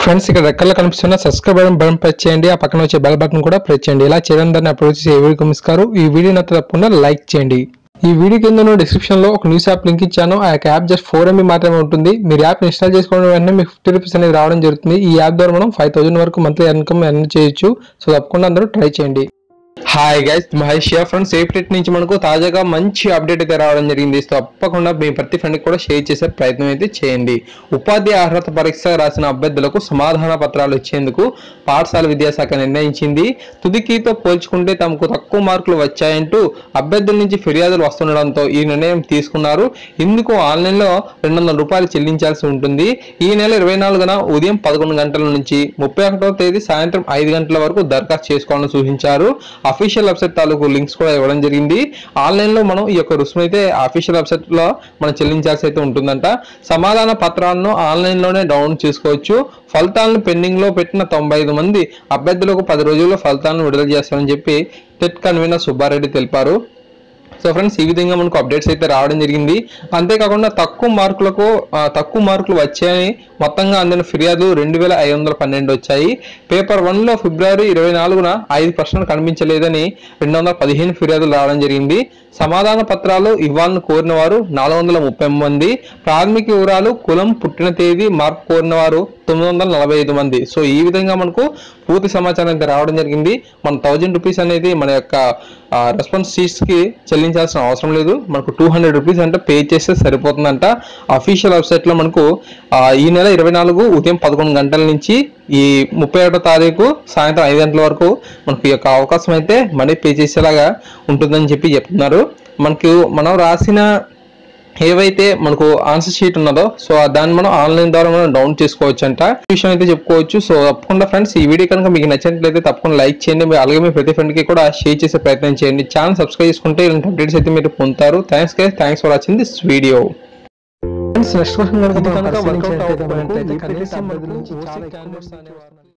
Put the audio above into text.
Friends ఇక్కడ రెక్కల్లో కనిపిస్తున్న subscribe button press చేయండి, ఆ పక్కన వచ్చే బెల్ బటన్ కూడా ప్రెస్ చేయండి. ఇలా చేయడం ద్వారా అప్లోడ్ చేసే ఏ వీడియో మిస్ కారు. ఈ వీడియో నచ్చితే తప్పకుండా లైక్ చేయండి. ఈ వీడియో కింద డిస్క్రిప్షన్ లో ఒక న్యూస్ యాప్ లింక్ ఇచ్చాను. ఆ యాప్ జస్ట్ 4 MB మాత్రమే ఉంటుంది. మీరు యాప్ ఇన్స్టాల్ చేసుకోవడం వెంటనే మీకు 50 రూపీస్ అనేది రావడం జరుగుతుంది. ఈ యాప్ ద్వారా మనం 5000 వరకు మంత్లీ ఇన్కమ్ ఎర్న్ చేయొచ్చు. సో తప్పకుండా అందరూ ట్రై చేయండి. హాయ్ గైస్, మహేష్ ఫ్రెండ్స్ సేఫ్టెట్ నుంచి మనకు తాజాగా మంచి అప్డేట్ అయితే రావడం జరిగింది. సో తప్పకుండా మీ ప్రతి ఫ్రెండ్కి కూడా షేర్ చేసే ప్రయత్నం అయితే చేయండి. ఉపాధ్యాయ అర్హత పరీక్ష రాసిన అభ్యర్థులకు సమాధాన పత్రాలు ఇచ్చేందుకు పాఠశాల విద్యాశాఖ నిర్ణయించింది. తుదికీతో పోల్చుకుంటే తమకు తక్కువ మార్కులు వచ్చాయంటూ అభ్యర్థుల నుంచి ఫిర్యాదులు వస్తుండడంతో ఈ నిర్ణయం తీసుకున్నారు. ఇందుకు ఆన్లైన్లో 200 రూపాయలు చెల్లించాల్సి ఉంటుంది. ఈ నెల 24న ఉదయం 11 గంటల నుంచి 31వ తేదీ సాయంత్రం 5 గంటల వరకు దరఖాస్తు చేసుకోవాలని సూచించారు. అఫీషియల్ వెబ్సైట్ తాలూకు లింక్స్ కూడా ఇవ్వడం జరిగింది. ఆన్లైన్ లో మనం ఈ యొక్క రుసుము అయితే అఫీషియల్ వెబ్సైట్ లో మనం చెల్లించాల్సి అయితే ఉంటుందంట. సమాధాన పత్రాలను ఆన్లైన్ లోనే డౌన్లోడ్ చేసుకోవచ్చు. ఫలితాలను పెండింగ్ లో పెట్టిన 95 మంది అభ్యర్థులకు 10 రోజుల్లో ఫలితాలను విడుదల చేస్తామని చెప్పి టెట్ కన్వీనర్ సుబ్బారెడ్డి తెలిపారు. సో ఫ్రెండ్స్, ఈ విధంగా మనకు అప్డేట్స్ అయితే రావడం జరిగింది. అంతేకాకుండా తక్కువ మార్కులు వచ్చాయని మొత్తంగా అందిన ఫిర్యాదులు 2512 వచ్చాయి. పేపర్ 1లో ఫిబ్రవరి 24న 5 ప్రశ్నలు కనిపించలేదని 215 ఫిర్యాదులు రావడం జరిగింది. సమాధాన పత్రాలు ఇవ్వాలని కోరిన వారు 430 మంది. ప్రాథమిక వివరాలు, కులం, పుట్టిన తేదీ, మార్పు కోరిన వారు 945 మంది. సో ఈ విధంగా మనకు పూర్తి సమాచారం అయితే రావడం జరిగింది. మన 1000 రూపీస్ అనేది మన యొక్క రెస్పాన్స్ షీట్స్ కి చెల్లించాల్సిన అవసరం లేదు. మనకు 200 రూపీస్ అంటే పే చేస్తే సరిపోతుందంట. అఫీషియల్ వెబ్సైట్ లో మనకు ఈ నెల 24 ఉదయం 11 గంటల నుంచి ఈ 31వ తారీఖు సాయంత్రం 5 గంటల వరకు మనకు ఈ యొక్క అవకాశం అయితే మనీ పే చేసేలాగా ఉంటుందని చెప్పి చెప్తున్నారు. మనం రాసిన ఏవైతే మనకు ఆన్సర్ షీట్ ఉన్నదో సో దాన్ని మనం ఆన్లైన్ ద్వారా మనం డౌన్ చేసుకోవచ్చు అంట. ఈ విషయం అయితే చెప్పుకోవచ్చు. సో తప్పకుండా ఫ్రెండ్స్, ఈ వీడియో కనుక మీకు నచ్చినట్లయితే తప్పకుండా లైక్ చేయండి. అలాగే మీ ప్రతి ఫ్రెండ్ కి కూడా షేర్ చేసే ప్రయత్నం చేయండి. ఛానల్ సబ్స్క్రైబ్ చేసుకుంటే ఇలాంటి అప్డేట్స్ అయితే మీరు పొందుతారు. Thanks for watching this video. Next question కనుక వర్కౌట్ అవుతుంది.